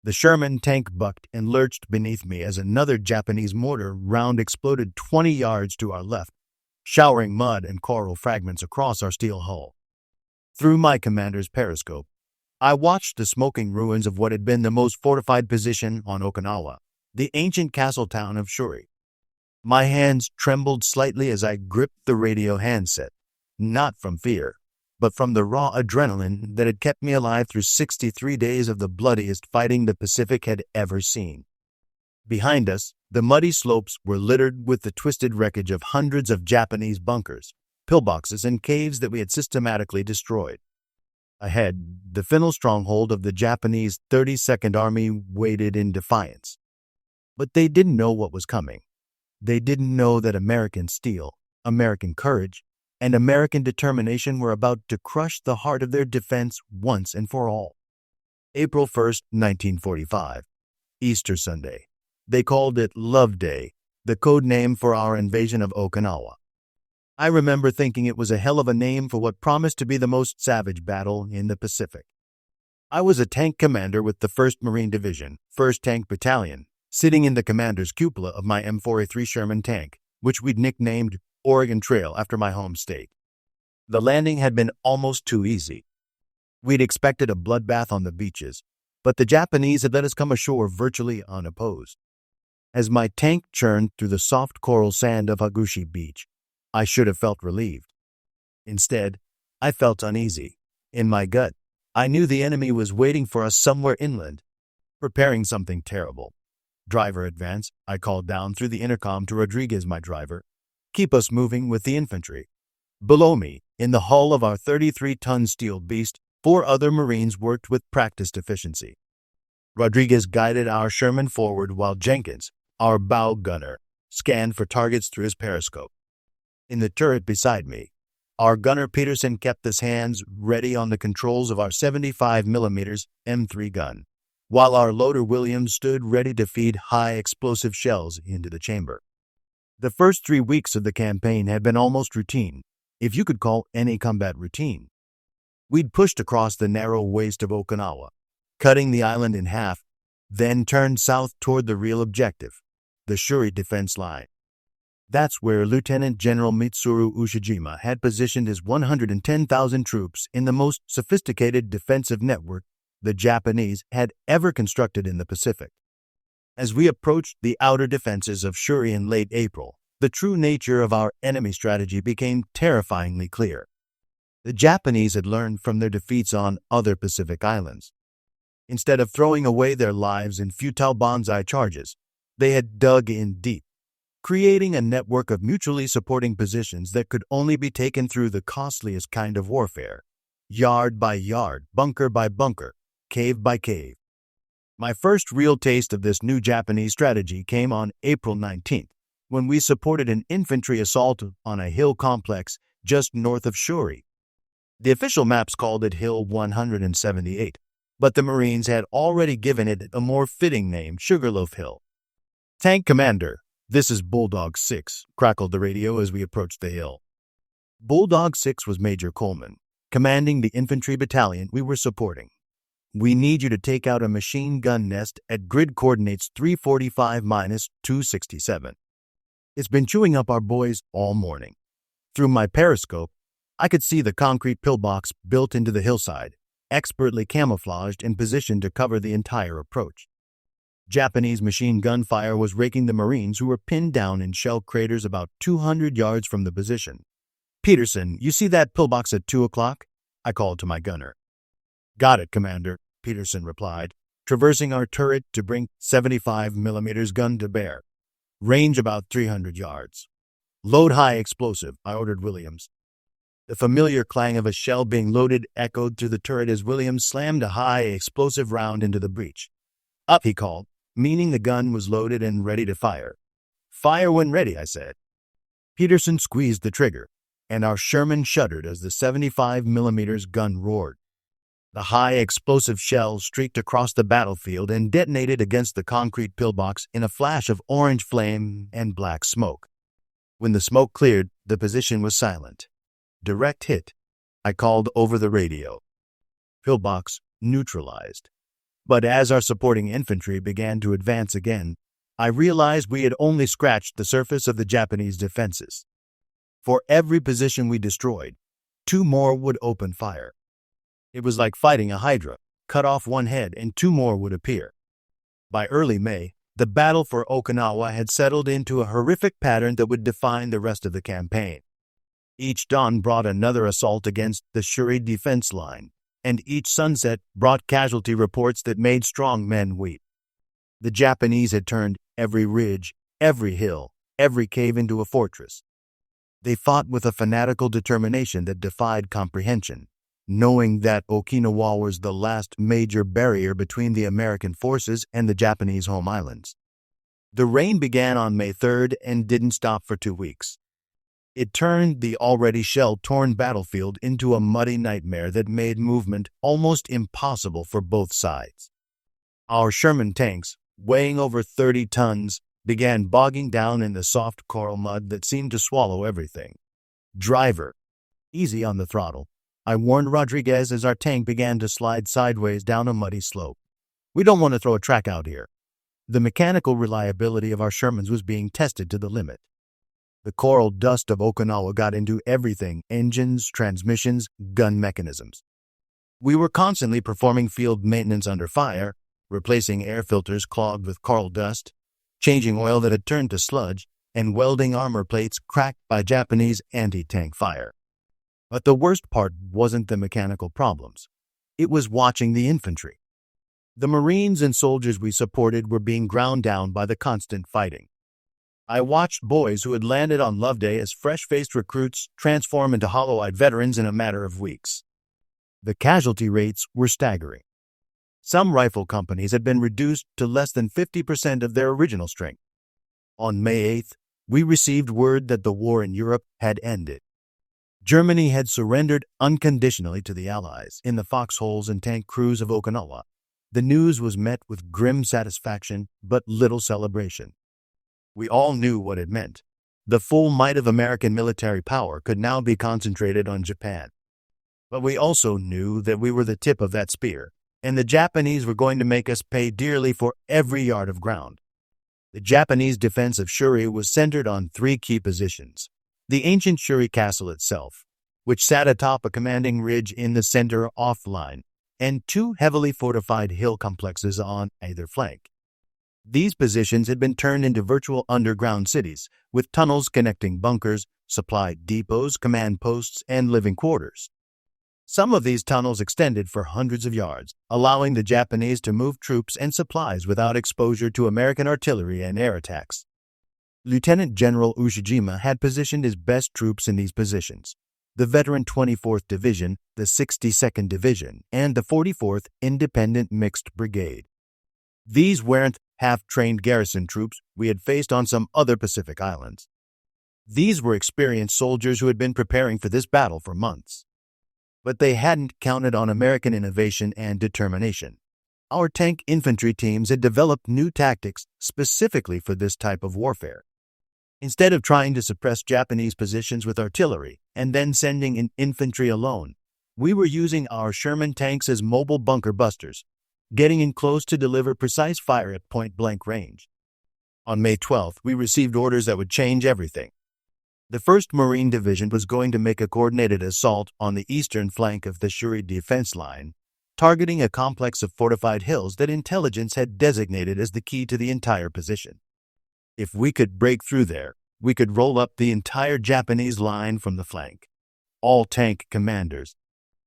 The Sherman tank bucked and lurched beneath me as another Japanese mortar round exploded 20 yards to our left, showering mud and coral fragments across our steel hull. Through my commander's periscope, I watched the smoking ruins of what had been the most fortified position on Okinawa, the ancient castle town of Shuri. My hands trembled slightly as I gripped the radio handset, not from fear, but from the raw adrenaline that had kept me alive through 63 days of the bloodiest fighting the Pacific had ever seen. Behind us, the muddy slopes were littered with the twisted wreckage of hundreds of Japanese bunkers, pillboxes, and caves that we had systematically destroyed. Ahead, the final stronghold of the Japanese 32nd Army waited in defiance. But they didn't know what was coming. They didn't know that American steel, American courage, and American determination were about to crush the heart of their defense once and for all. April 1st, 1945, Easter Sunday. They called it Love Day, the code name for our invasion of Okinawa. I remember thinking it was a hell of a name for what promised to be the most savage battle in the Pacific. I was a tank commander with the 1st Marine Division, 1st Tank Battalion, sitting in the commander's cupola of my M4A3 Sherman tank, which we'd nicknamed Oregon Trail after my home state. The landing had been almost too easy. We'd expected a bloodbath on the beaches, but the Japanese had let us come ashore virtually unopposed. As my tank churned through the soft coral sand of Hagushi Beach, I should have felt relieved. Instead, I felt uneasy. In my gut, I knew the enemy was waiting for us somewhere inland, preparing something terrible. Driver advance, I called down through the intercom to Rodriguez, my driver. Keep us moving with the infantry. Below me, in the hull of our 33-ton steel beast, 4 other Marines worked with practiced efficiency. Rodriguez guided our Sherman forward while Jenkins, our bow gunner, scanned for targets through his periscope. In the turret beside me, our gunner Peterson kept his hands ready on the controls of our 75mm M3 gun, while our loader Williams stood ready to feed high-explosive shells into the chamber. The first 3 weeks of the campaign had been almost routine, if you could call any combat routine. We'd pushed across the narrow waist of Okinawa, cutting the island in half, then turned south toward the real objective, the Shuri Defense Line. That's where Lieutenant General Ushijima had positioned his 110,000 troops in the most sophisticated defensive network the Japanese had ever constructed in the Pacific. As we approached the outer defenses of Shuri in late April, the true nature of our enemy strategy became terrifyingly clear. The Japanese had learned from their defeats on other Pacific islands. Instead of throwing away their lives in futile banzai charges, they had dug in deep, creating a network of mutually supporting positions that could only be taken through the costliest kind of warfare, yard by yard, bunker by bunker, cave by cave. My first real taste of this new Japanese strategy came on April 19th, when we supported an infantry assault on a hill complex just north of Shuri. The official maps called it Hill 178, but the Marines had already given it a more fitting name, Sugarloaf Hill. "Tank Commander, this is Bulldog 6, crackled the radio as we approached the hill. Bulldog 6 was Major Coleman, commanding the infantry battalion we were supporting. "We need you to take out a machine gun nest at grid coordinates 345-267. It's been chewing up our boys all morning." Through my periscope, I could see the concrete pillbox built into the hillside, expertly camouflaged and positioned to cover the entire approach. Japanese machine gun fire was raking the Marines who were pinned down in shell craters about 200 yards from the position. "Peterson, you see that pillbox at 2 o'clock? I called to my gunner. "Got it, Commander," Peterson replied, traversing our turret to bring 75mm gun to bear. "Range about 300 yards. "Load high explosive," I ordered Williams. The familiar clang of a shell being loaded echoed through the turret as Williams slammed a high explosive round into the breech. "Up," he called, meaning the gun was loaded and ready to fire. "Fire when ready," I said. Peterson squeezed the trigger, and our Sherman shuddered as the 75mm gun roared. The high explosive shell streaked across the battlefield and detonated against the concrete pillbox in a flash of orange flame and black smoke. When the smoke cleared, the position was silent. "Direct hit," I called over the radio. "Pillbox neutralized." But as our supporting infantry began to advance again, I realized we had only scratched the surface of the Japanese defenses. For every position we destroyed, 2 more would open fire. It was like fighting a hydra. Cut off one head and 2 more would appear. By early May, the battle for Okinawa had settled into a horrific pattern that would define the rest of the campaign. Each dawn brought another assault against the Shuri Defense Line, and each sunset brought casualty reports that made strong men weep. The Japanese had turned every ridge, every hill, every cave into a fortress. They fought with a fanatical determination that defied comprehension, knowing that Okinawa was the last major barrier between the American forces and the Japanese home islands. The rain began on May 3rd and didn't stop for 2 weeks. It turned the already shell-torn battlefield into a muddy nightmare that made movement almost impossible for both sides. Our Sherman tanks, weighing over 30 tons, began bogging down in the soft coral mud that seemed to swallow everything. "Driver, easy on the throttle," I warned Rodriguez as our tank began to slide sideways down a muddy slope. "We don't want to throw a track out here." The mechanical reliability of our Shermans was being tested to the limit. The coral dust of Okinawa got into everything: engines, transmissions, gun mechanisms. We were constantly performing field maintenance under fire, replacing air filters clogged with coral dust, changing oil that had turned to sludge, and welding armor plates cracked by Japanese anti-tank fire. But the worst part wasn't the mechanical problems. It was watching the infantry. The Marines and soldiers we supported were being ground down by the constant fighting. I watched boys who had landed on Love Day as fresh-faced recruits transform into hollow-eyed veterans in a matter of weeks. The casualty rates were staggering. Some rifle companies had been reduced to less than 50% of their original strength. On May 8th, we received word that the war in Europe had ended. Germany had surrendered unconditionally to the Allies in the foxholes and tank crews of Okinawa. The news was met with grim satisfaction but little celebration. We all knew what it meant. The full might of American military power could now be concentrated on Japan. But we also knew that we were the tip of that spear, and the Japanese were going to make us pay dearly for every yard of ground. The Japanese defense of Shuri was centered on 3 key positions: the ancient Shuri Castle itself, which sat atop a commanding ridge in the center offline, and 2 heavily fortified hill complexes on either flank. These positions had been turned into virtual underground cities, with tunnels connecting bunkers, supply depots, command posts, and living quarters. Some of these tunnels extended for hundreds of yards, allowing the Japanese to move troops and supplies without exposure to American artillery and air attacks. Lieutenant General Ushijima had positioned his best troops in these positions: the veteran 24th Division, the 62nd Division, and the 44th Independent Mixed Brigade. These weren't half-trained garrison troops we had faced on some other Pacific islands. These were experienced soldiers who had been preparing for this battle for months. But they hadn't counted on American innovation and determination. Our tank infantry teams had developed new tactics specifically for this type of warfare. Instead of trying to suppress Japanese positions with artillery and then sending in infantry alone, we were using our Sherman tanks as mobile bunker busters, getting in close to deliver precise fire at point-blank range. On May 12th, we received orders that would change everything. The 1st Marine Division was going to make a coordinated assault on the eastern flank of the Shuri Defense Line, targeting a complex of fortified hills that intelligence had designated as the key to the entire position. If we could break through there, we could roll up the entire Japanese line from the flank. All tank commanders.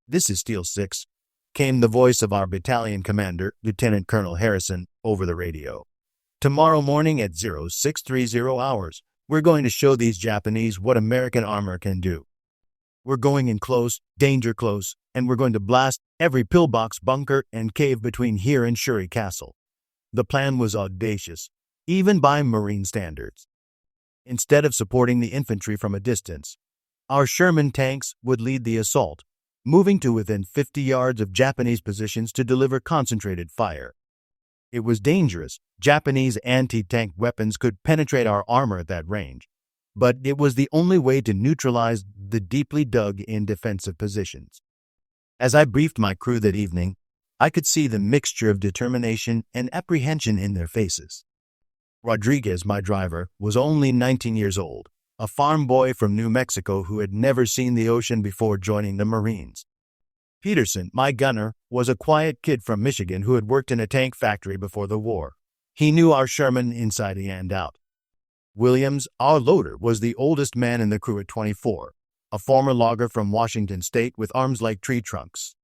"This is Steel 6, came the voice of our battalion commander, Lieutenant Colonel Harrison, over the radio. "Tomorrow morning at 0630 hours, we're going to show these Japanese what American armor can do. We're going in close, danger close, and we're going to blast every pillbox, bunker, and cave between here and Shuri Castle." The plan was audacious, even by Marine standards. Instead of supporting the infantry from a distance, our Sherman tanks would lead the assault, moving to within 50 yards of Japanese positions to deliver concentrated fire. It was dangerous. Japanese anti-tank weapons could penetrate our armor at that range, but it was the only way to neutralize the deeply dug-in defensive positions. As I briefed my crew that evening, I could see the mixture of determination and apprehension in their faces. Rodriguez, my driver, was only 19 years old, a farm boy from New Mexico who had never seen the ocean before joining the Marines. Peterson, my gunner, was a quiet kid from Michigan who had worked in a tank factory before the war. He knew our Sherman inside and out. Williams, our loader, was the oldest man in the crew at 24, a former logger from Washington State with arms like tree trunks.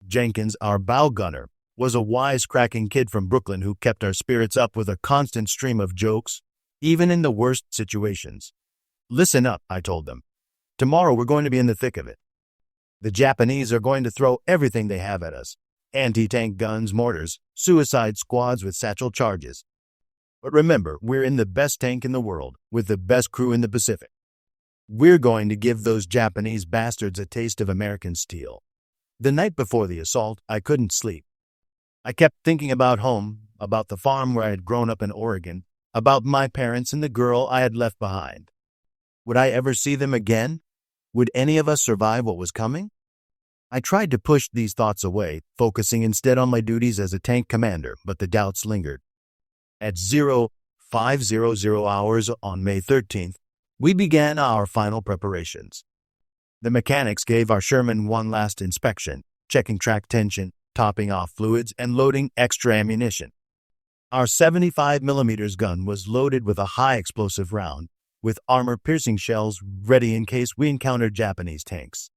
Jenkins, our bow gunner, was a wisecracking kid from Brooklyn who kept our spirits up with a constant stream of jokes, even in the worst situations. "Listen up," I told them. "Tomorrow we're going to be in the thick of it. The Japanese are going to throw everything they have at us. Anti-tank guns, mortars, suicide squads with satchel charges. But remember, we're in the best tank in the world, with the best crew in the Pacific. We're going to give those Japanese bastards a taste of American steel." The night before the assault, I couldn't sleep. I kept thinking about home, about the farm where I had grown up in Oregon, about my parents and the girl I had left behind. Would I ever see them again? Would any of us survive what was coming? I tried to push these thoughts away, focusing instead on my duties as a tank commander, but the doubts lingered. At 0500 hours on May 13th, we began our final preparations. The mechanics gave our Sherman one last inspection, checking track tension, topping off fluids, and loading extra ammunition. Our 75mm gun was loaded with a high explosive round, with armor-piercing shells ready in case we encountered Japanese tanks.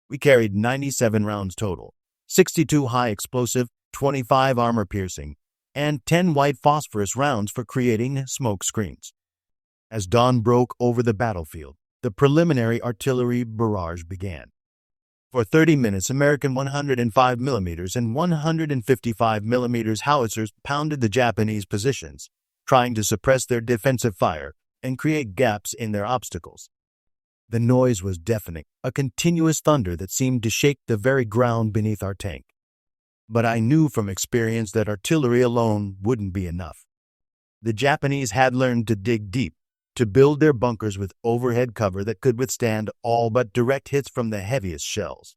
We carried 97 rounds total, 62 high explosive, 25 armor-piercing, and 10 white phosphorus rounds for creating smoke screens. As dawn broke over the battlefield, the preliminary artillery barrage began. For 30 minutes, American 105mm and 155mm howitzers pounded the Japanese positions, trying to suppress their defensive fire and create gaps in their obstacles. The noise was deafening, a continuous thunder that seemed to shake the very ground beneath our tank. But I knew from experience that artillery alone wouldn't be enough. The Japanese had learned to dig deep, to build their bunkers with overhead cover that could withstand all but direct hits from the heaviest shells.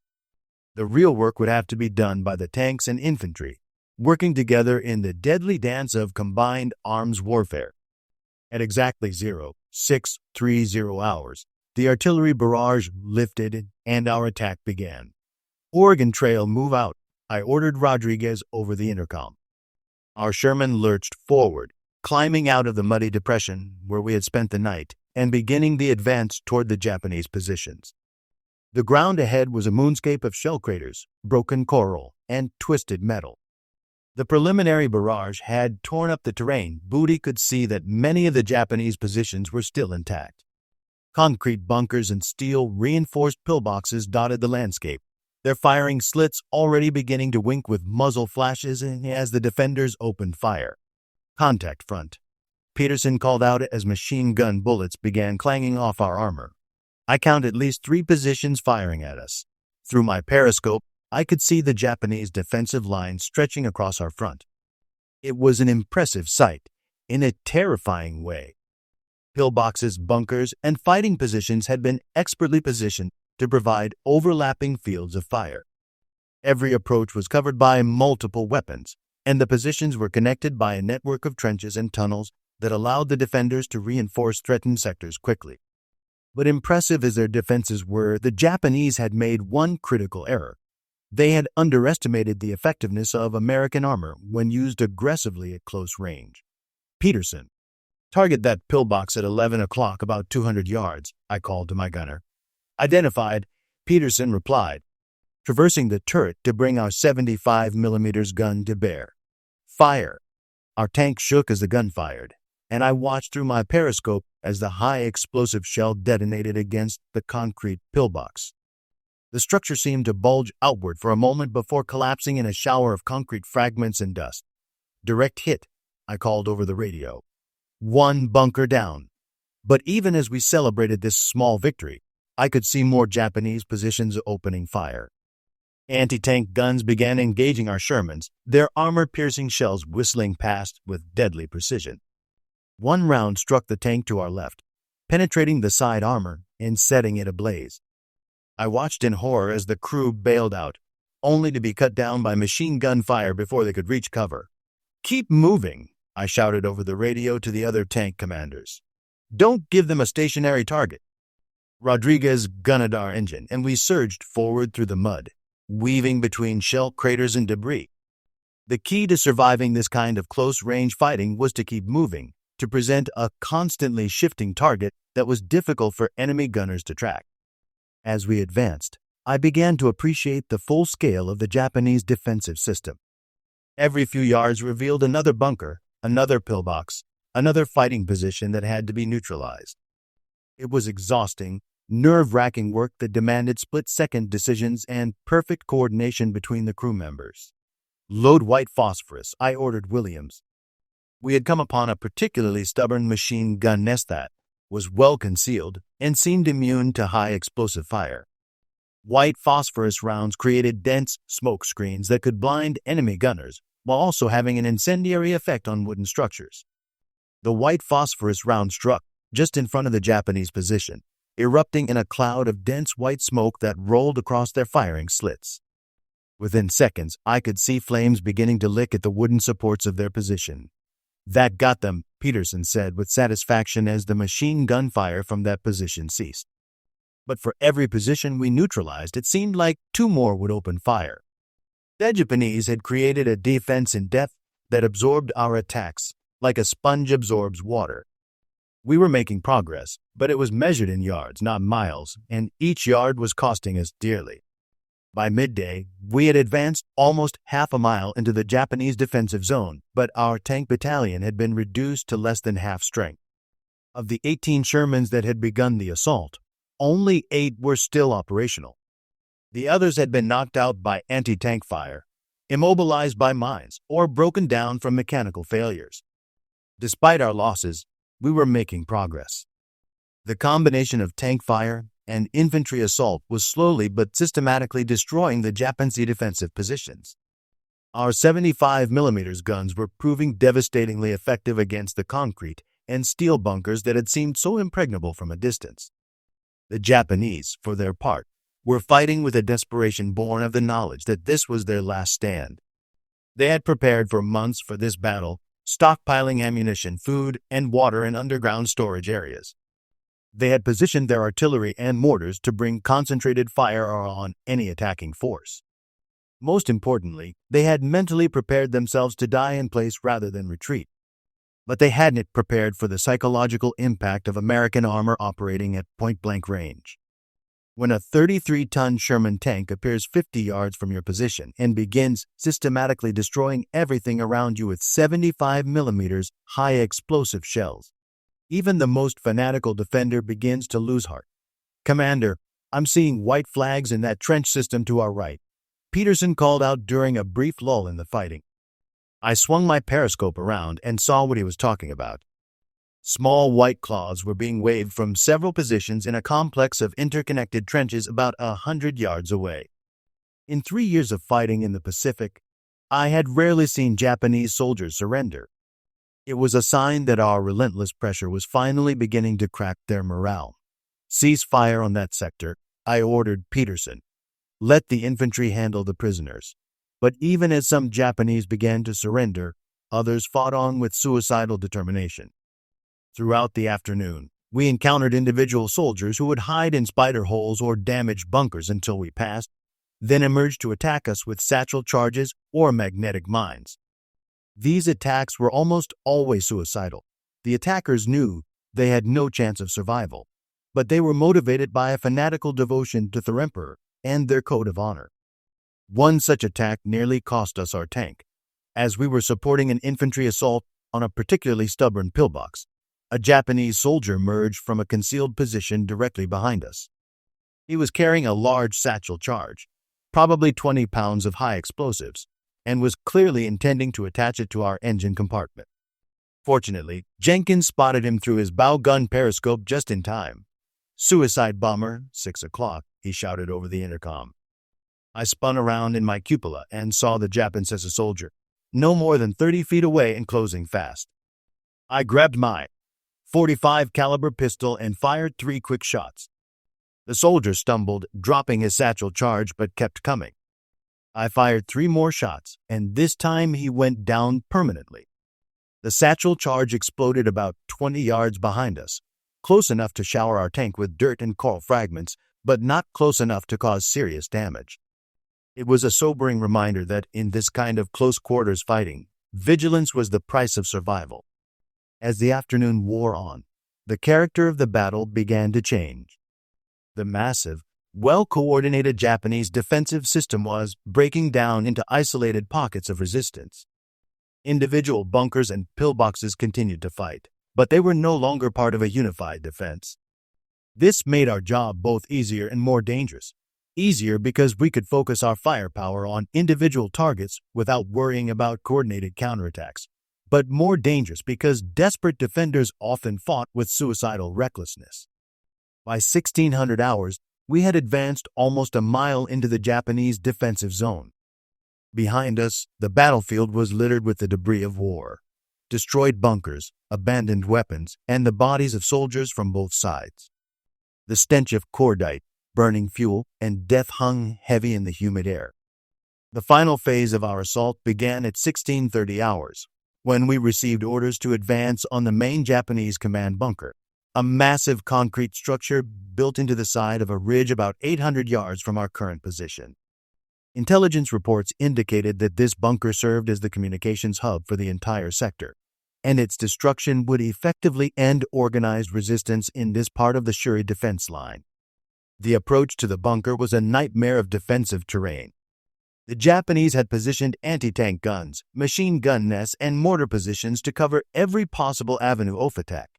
The real work would have to be done by the tanks and infantry, working together in the deadly dance of combined arms warfare. At exactly 0630 hours, the artillery barrage lifted and our attack began. "Oregon Trail, move out," I ordered Rodriguez over the intercom. Our Sherman lurched forward, climbing out of the muddy depression where we had spent the night and beginning the advance toward the Japanese positions. The ground ahead was a moonscape of shell craters, broken coral, and twisted metal. The preliminary barrage had torn up the terrain. Booty could see that many of the Japanese positions were still intact. Concrete bunkers and steel-reinforced pillboxes dotted the landscape, their firing slits already beginning to wink with muzzle flashes as the defenders opened fire. "Contact front," Peterson called out as machine gun bullets began clanging off our armor. I counted at least 3 positions firing at us. Through my periscope, I could see the Japanese defensive line stretching across our front. It was an impressive sight, in a terrifying way. Pillboxes, bunkers, and fighting positions had been expertly positioned to provide overlapping fields of fire. Every approach was covered by multiple weapons, and the positions were connected by a network of trenches and tunnels that allowed the defenders to reinforce threatened sectors quickly. But impressive as their defenses were, the Japanese had made one critical error. They had underestimated the effectiveness of American armor when used aggressively at close range. "Peterson, target that pillbox at 11 o'clock, about 200 yards, I called to my gunner. "Identified," Peterson replied, traversing the turret to bring our 75mm gun to bear. "Fire!" Our tank shook as the gun fired, and I watched through my periscope as the high explosive shell detonated against the concrete pillbox. The structure seemed to bulge outward for a moment before collapsing in a shower of concrete fragments and dust. "Direct hit," I called over the radio. "1 bunker down." But even as we celebrated this small victory, I could see more Japanese positions opening fire. Anti-tank guns began engaging our Shermans, their armor-piercing shells whistling past with deadly precision. 1 round struck the tank to our left, penetrating the side armor and setting it ablaze. I watched in horror as the crew bailed out, only to be cut down by machine gun fire before they could reach cover. "Keep moving," I shouted over the radio to the other tank commanders. "Don't give them a stationary target." Rodriguez gunned our engine, and we surged forward through the mud, weaving between shell craters and debris. The key to surviving this kind of close-range fighting was to keep moving, to present a constantly shifting target that was difficult for enemy gunners to track. As we advanced, I began to appreciate the full scale of the Japanese defensive system. Every few yards revealed another bunker, another pillbox, another fighting position that had to be neutralized. It was exhausting, nerve-wracking work that demanded split-second decisions and perfect coordination between the crew members. "Load white phosphorus," I ordered Williams. We had come upon a particularly stubborn machine gun nest that was well concealed and seemed immune to high explosive fire. White phosphorus rounds created dense smoke screens that could blind enemy gunners while also having an incendiary effect on wooden structures. The white phosphorus round struck just in front of the Japanese position, erupting in a cloud of dense white smoke that rolled across their firing slits. Within seconds, I could see flames beginning to lick at the wooden supports of their position. "That got them," Peterson said with satisfaction as the machine gun fire from that position ceased. But for every position we neutralized, it seemed like two more would open fire. The Japanese had created a defense in depth that absorbed our attacks, like a sponge absorbs water. We were making progress, but it was measured in yards, not miles, and each yard was costing us dearly. By midday, we had advanced almost half a mile into the Japanese defensive zone, but our tank battalion had been reduced to less than half strength. Of the 18 Shermans that had begun the assault, only 8 were still operational. The others had been knocked out by anti-tank fire, immobilized by mines, or broken down from mechanical failures. Despite our losses, we were making progress. The combination of tank fire and infantry assault was slowly but systematically destroying the Japanese defensive positions. Our 75mm guns were proving devastatingly effective against the concrete and steel bunkers that had seemed so impregnable from a distance. The Japanese, for their part, were fighting with a desperation born of the knowledge that this was their last stand. They had prepared for months for this battle, stockpiling ammunition, food, and water in underground storage areas. They had positioned their artillery and mortars to bring concentrated fire on any attacking force. Most importantly, they had mentally prepared themselves to die in place rather than retreat. But they hadn't prepared for the psychological impact of American armor operating at point-blank range. When a 33-ton Sherman tank appears 50 yards from your position and begins systematically destroying everything around you with 75mm high-explosive shells, even the most fanatical defender begins to lose heart. "Commander, I'm seeing white flags in that trench system to our right," Peterson called out during a brief lull in the fighting. I swung my periscope around and saw what he was talking about. Small white clouds were being waved from several positions in a complex of interconnected trenches about 100 yards away. In 3 years of fighting in the Pacific, I had rarely seen Japanese soldiers surrender. It was a sign that our relentless pressure was finally beginning to crack their morale. "Cease fire on that sector," I ordered Peterson. "Let the infantry handle the prisoners." But even as some Japanese began to surrender, others fought on with suicidal determination. Throughout the afternoon, we encountered individual soldiers who would hide in spider holes or damaged bunkers until we passed, then emerged to attack us with satchel charges or magnetic mines. These attacks were almost always suicidal. The attackers knew they had no chance of survival, but they were motivated by a fanatical devotion to the Emperor and their code of honor. One such attack nearly cost us our tank. As we were supporting an infantry assault on a particularly stubborn pillbox, a Japanese soldier emerged from a concealed position directly behind us. He was carrying a large satchel charge, probably 20 pounds of high explosives, and was clearly intending to attach it to our engine compartment. Fortunately, Jenkins spotted him through his bow gun periscope just in time. "Suicide bomber, 6 o'clock, he shouted over the intercom. I spun around in my cupola and saw the Japanese soldier, no more than 30 feet away and closing fast. I grabbed my .45 caliber pistol and fired 3 quick shots. The soldier stumbled, dropping his satchel charge, but kept coming. I fired 3 more shots, and this time he went down permanently. The satchel charge exploded about 20 yards behind us, close enough to shower our tank with dirt and coral fragments, but not close enough to cause serious damage. It was a sobering reminder that in this kind of close-quarters fighting, vigilance was the price of survival. As the afternoon wore on, the character of the battle began to change. The massive, well-coordinated Japanese defensive system was breaking down into isolated pockets of resistance. Individual bunkers and pillboxes continued to fight, but they were no longer part of a unified defense. This made our job both easier and more dangerous. Easier because we could focus our firepower on individual targets without worrying about coordinated counterattacks, but more dangerous because desperate defenders often fought with suicidal recklessness. By 1600 hours, we had advanced almost a mile into the Japanese defensive zone. Behind us, the battlefield was littered with the debris of war, destroyed bunkers, abandoned weapons, and the bodies of soldiers from both sides. The stench of cordite, burning fuel, and death hung heavy in the humid air. The final phase of our assault began at 1630 hours, when we received orders to advance on the main Japanese command bunker, a massive concrete structure built into the side of a ridge about 800 yards from our current position. Intelligence reports indicated that this bunker served as the communications hub for the entire sector, and its destruction would effectively end organized resistance in this part of the Shuri Defense Line. The approach to the bunker was a nightmare of defensive terrain. The Japanese had positioned anti-tank guns, machine gun nests, and mortar positions to cover every possible avenue of attack.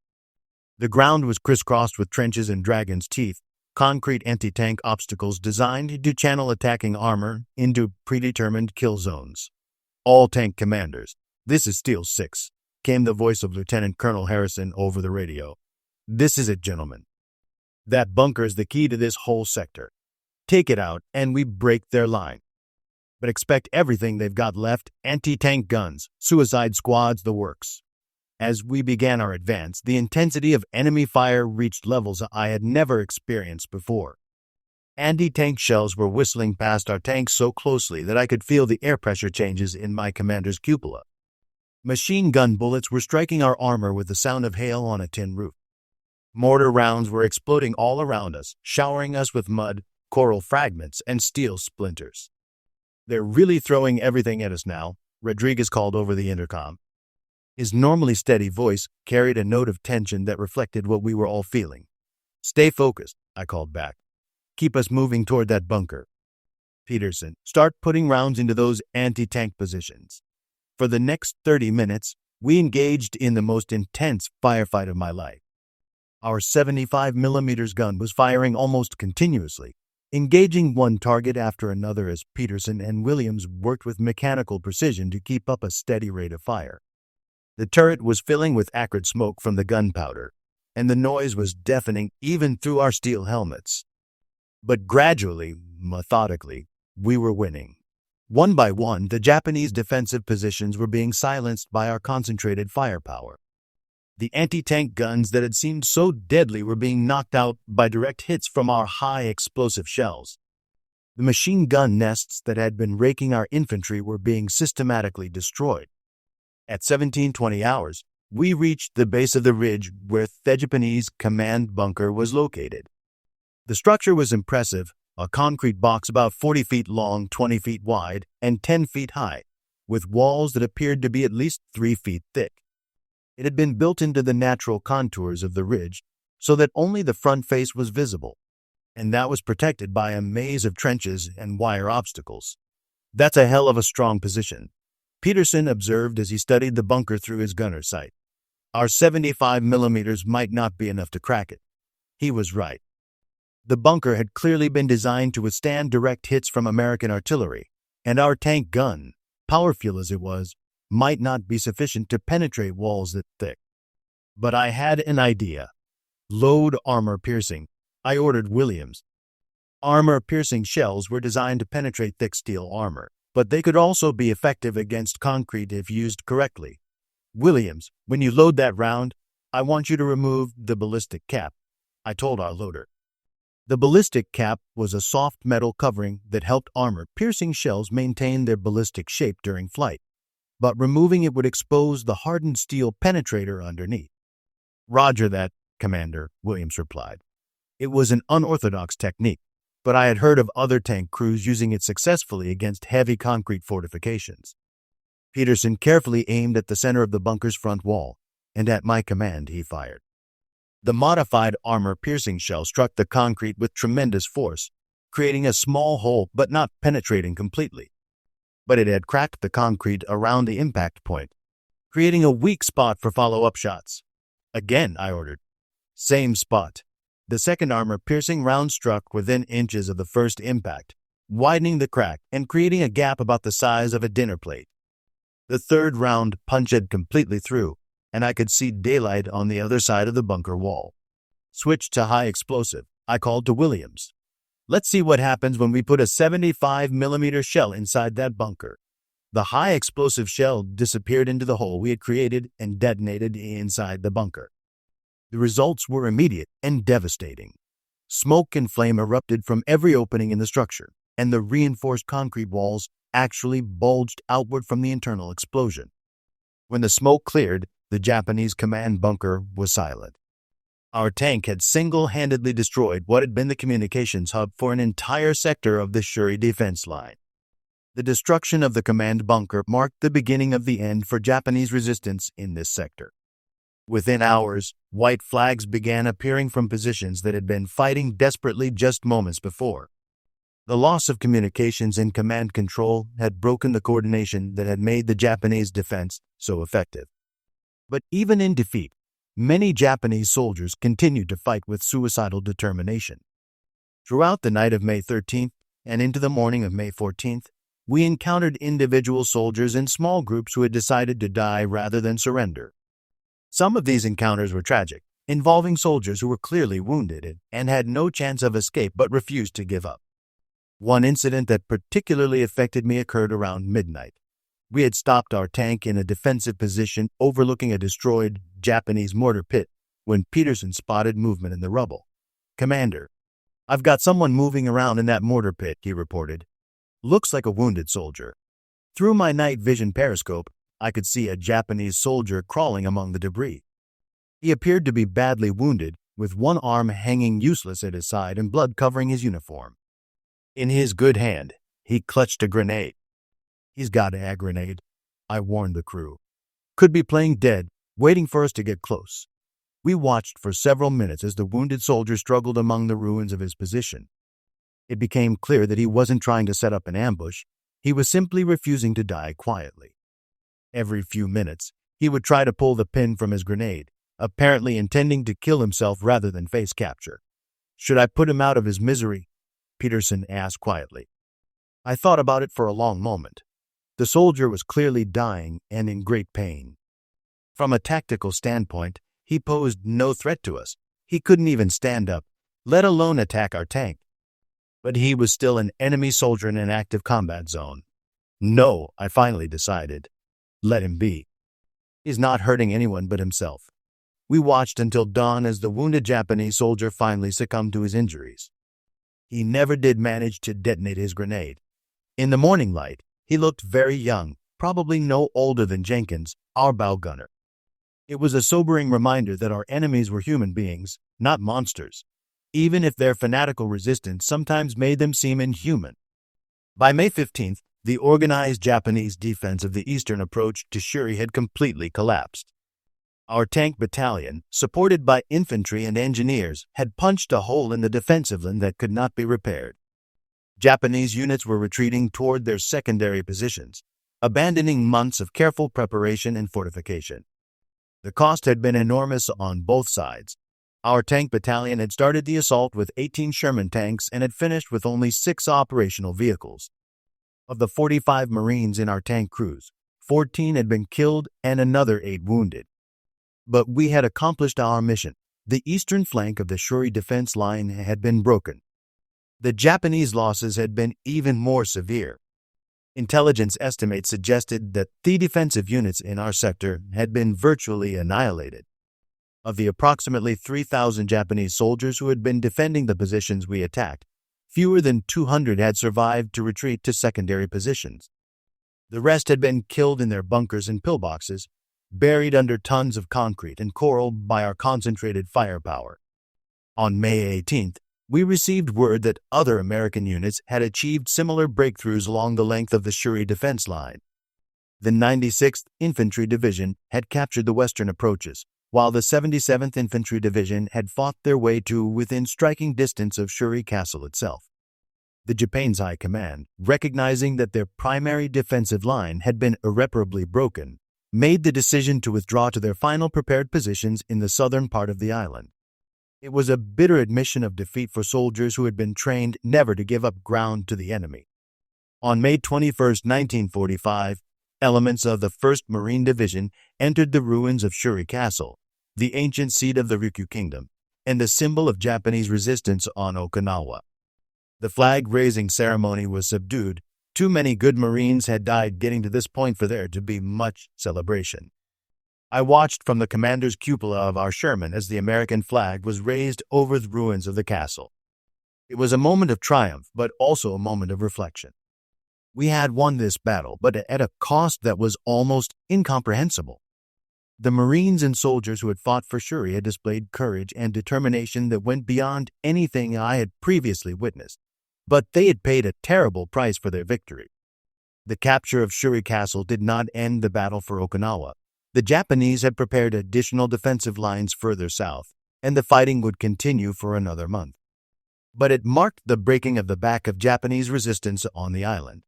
The ground was crisscrossed with trenches and dragon's teeth, concrete anti-tank obstacles designed to channel attacking armor into predetermined kill zones. All tank commanders, "This is Steel 6, came the voice of Lieutenant Colonel Harrison over the radio. "This is it, gentlemen. That bunker is the key to this whole sector. Take it out, and we break their line. But expect everything they've got left, anti-tank guns, suicide squads, the works." As we began our advance, the intensity of enemy fire reached levels I had never experienced before. Anti-tank shells were whistling past our tanks so closely that I could feel the air pressure changes in my commander's cupola. Machine gun bullets were striking our armor with the sound of hail on a tin roof. Mortar rounds were exploding all around us, showering us with mud, coral fragments, and steel splinters. "They're really throwing everything at us now," Rodriguez called over the intercom. His normally steady voice carried a note of tension that reflected what we were all feeling. "Stay focused," I called back. "Keep us moving toward that bunker. Peterson, start putting rounds into those anti-tank positions." For the next 30 minutes, we engaged in the most intense firefight of my life. Our 75mm gun was firing almost continuously, engaging one target after another as Peterson and Williams worked with mechanical precision to keep up a steady rate of fire. The turret was filling with acrid smoke from the gunpowder, and the noise was deafening even through our steel helmets. But gradually, methodically, we were winning. One by one, the Japanese defensive positions were being silenced by our concentrated firepower. The anti-tank guns that had seemed so deadly were being knocked out by direct hits from our high-explosive shells. The machine gun nests that had been raking our infantry were being systematically destroyed. At 1720 hours, we reached the base of the ridge where the Japanese command bunker was located. The structure was impressive, a concrete box about 40 feet long, 20 feet wide, and 10 feet high, with walls that appeared to be at least 3 feet thick. It had been built into the natural contours of the ridge so that only the front face was visible, and that was protected by a maze of trenches and wire obstacles. "That's a hell of a strong position," Peterson observed as he studied the bunker through his gunner sight. "Our 75mm might not be enough to crack it." He was right. The bunker had clearly been designed to withstand direct hits from American artillery, and our tank gun, powerful as it was, might not be sufficient to penetrate walls that thick. But I had an idea. "Load armor-piercing," I ordered Williams. Armor-piercing shells were designed to penetrate thick steel armor, but they could also be effective against concrete if used correctly. "Williams, when you load that round, I want you to remove the ballistic cap," I told our loader. The ballistic cap was a soft metal covering that helped armor-piercing shells maintain their ballistic shape during flight, but removing it would expose the hardened steel penetrator underneath. "Roger that, Commander," Williams replied. It was an unorthodox technique, but I had heard of other tank crews using it successfully against heavy concrete fortifications. Peterson carefully aimed at the center of the bunker's front wall, and at my command he fired. The modified armor-piercing shell struck the concrete with tremendous force, creating a small hole but not penetrating completely. But it had cracked the concrete around the impact point, creating a weak spot for follow-up shots. "Again," I ordered. "Same spot." The second armor-piercing round struck within inches of the first impact, widening the crack and creating a gap about the size of a dinner plate. The third round punched completely through, and I could see daylight on the other side of the bunker wall. "Switch to high explosive," I called to Williams. "Let's see what happens when we put a 75mm shell inside that bunker." The high explosive shell disappeared into the hole we had created and detonated inside the bunker. The results were immediate and devastating. Smoke and flame erupted from every opening in the structure, and the reinforced concrete walls actually bulged outward from the internal explosion. When the smoke cleared, the Japanese command bunker was silent. Our tank had single-handedly destroyed what had been the communications hub for an entire sector of the Shuri Defense Line. The destruction of the command bunker marked the beginning of the end for Japanese resistance in this sector. Within hours, white flags began appearing from positions that had been fighting desperately just moments before. The loss of communications and command control had broken the coordination that had made the Japanese defense so effective. But even in defeat, many Japanese soldiers continued to fight with suicidal determination. Throughout the night of May 13th and into the morning of May 14th, we encountered individual soldiers in small groups who had decided to die rather than surrender. Some of these encounters were tragic, involving soldiers who were clearly wounded and had no chance of escape but refused to give up. One incident that particularly affected me occurred around midnight. We had stopped our tank in a defensive position overlooking a destroyed Japanese mortar pit when Peterson spotted movement in the rubble. "Commander, I've got someone moving around in that mortar pit," he reported. "Looks like a wounded soldier." Through my night vision periscope, I could see a Japanese soldier crawling among the debris. He appeared to be badly wounded, with one arm hanging useless at his side and blood covering his uniform. In his good hand, he clutched a grenade. "He's got a grenade," I warned the crew. "Could be playing dead, waiting for us to get close." We watched for several minutes as the wounded soldier struggled among the ruins of his position. It became clear that he wasn't trying to set up an ambush. He was simply refusing to die quietly. Every few minutes, he would try to pull the pin from his grenade, apparently intending to kill himself rather than face capture. "Should I put him out of his misery?" Peterson asked quietly. I thought about it for a long moment. The soldier was clearly dying and in great pain. From a tactical standpoint, he posed no threat to us. He couldn't even stand up, let alone attack our tank. But he was still an enemy soldier in an active combat zone. No, I finally decided. Let him be. He's not hurting anyone but himself. We watched until dawn as the wounded Japanese soldier finally succumbed to his injuries. He never did manage to detonate his grenade. In the morning light, he looked very young, probably no older than Jenkins, our bow gunner. It was a sobering reminder that our enemies were human beings, not monsters, even if their fanatical resistance sometimes made them seem inhuman. By May 15th, the organized Japanese defense of the eastern approach to Shuri had completely collapsed. Our tank battalion, supported by infantry and engineers, had punched a hole in the defensive line that could not be repaired. Japanese units were retreating toward their secondary positions, abandoning months of careful preparation and fortification. The cost had been enormous on both sides. Our tank battalion had started the assault with 18 Sherman tanks and had finished with only 6 operational vehicles. Of the 45 Marines in our tank crews, 14 had been killed and another 8 wounded. But we had accomplished our mission. The eastern flank of the Shuri Defense Line had been broken. The Japanese losses had been even more severe. Intelligence estimates suggested that the defensive units in our sector had been virtually annihilated. Of the approximately 3,000 Japanese soldiers who had been defending the positions we attacked, fewer than 200 had survived to retreat to secondary positions. The rest had been killed in their bunkers and pillboxes, buried under tons of concrete and coral by our concentrated firepower. On May 18th, we received word that other American units had achieved similar breakthroughs along the length of the Shuri Defense Line. The 96th Infantry Division had captured the western approaches, while the 77th Infantry Division had fought their way to within striking distance of Shuri Castle itself. The Japan's High Command, recognizing that their primary defensive line had been irreparably broken, made the decision to withdraw to their final prepared positions in the southern part of the island. It was a bitter admission of defeat for soldiers who had been trained never to give up ground to the enemy. On May 21, 1945, elements of the 1st Marine Division entered the ruins of Shuri Castle, the ancient seat of the Ryukyu Kingdom, and the symbol of Japanese resistance on Okinawa. The flag-raising ceremony was subdued. Too many good Marines had died getting to this point for there to be much celebration. I watched from the commander's cupola of our Sherman as the American flag was raised over the ruins of the castle. It was a moment of triumph, but also a moment of reflection. We had won this battle, but at a cost that was almost incomprehensible. The Marines and soldiers who had fought for Shuri had displayed courage and determination that went beyond anything I had previously witnessed, but they had paid a terrible price for their victory. The capture of Shuri Castle did not end the battle for Okinawa. The Japanese had prepared additional defensive lines further south, and the fighting would continue for another month. But it marked the breaking of the back of Japanese resistance on the island.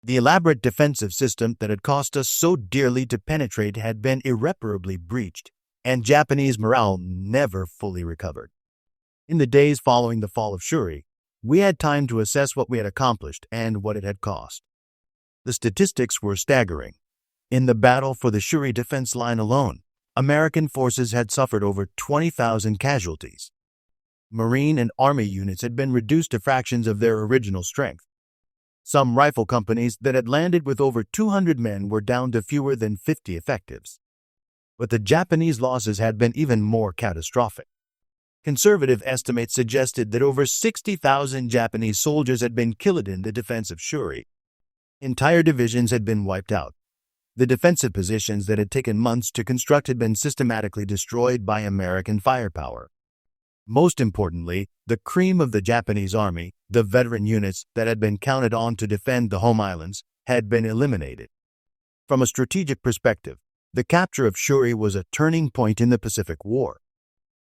The elaborate defensive system that had cost us so dearly to penetrate had been irreparably breached, and Japanese morale never fully recovered. In the days following the fall of Shuri, we had time to assess what we had accomplished and what it had cost. The statistics were staggering. In the battle for the Shuri Defense Line alone, American forces had suffered over 20,000 casualties. Marine and Army units had been reduced to fractions of their original strength. Some rifle companies that had landed with over 200 men were down to fewer than 50 effectives. But the Japanese losses had been even more catastrophic. Conservative estimates suggested that over 60,000 Japanese soldiers had been killed in the defense of Shuri. Entire divisions had been wiped out. The defensive positions that had taken months to construct had been systematically destroyed by American firepower. Most importantly, the cream of the Japanese army, the veteran units that had been counted on to defend the home islands, had been eliminated. From a strategic perspective, the capture of Shuri was a turning point in the Pacific War.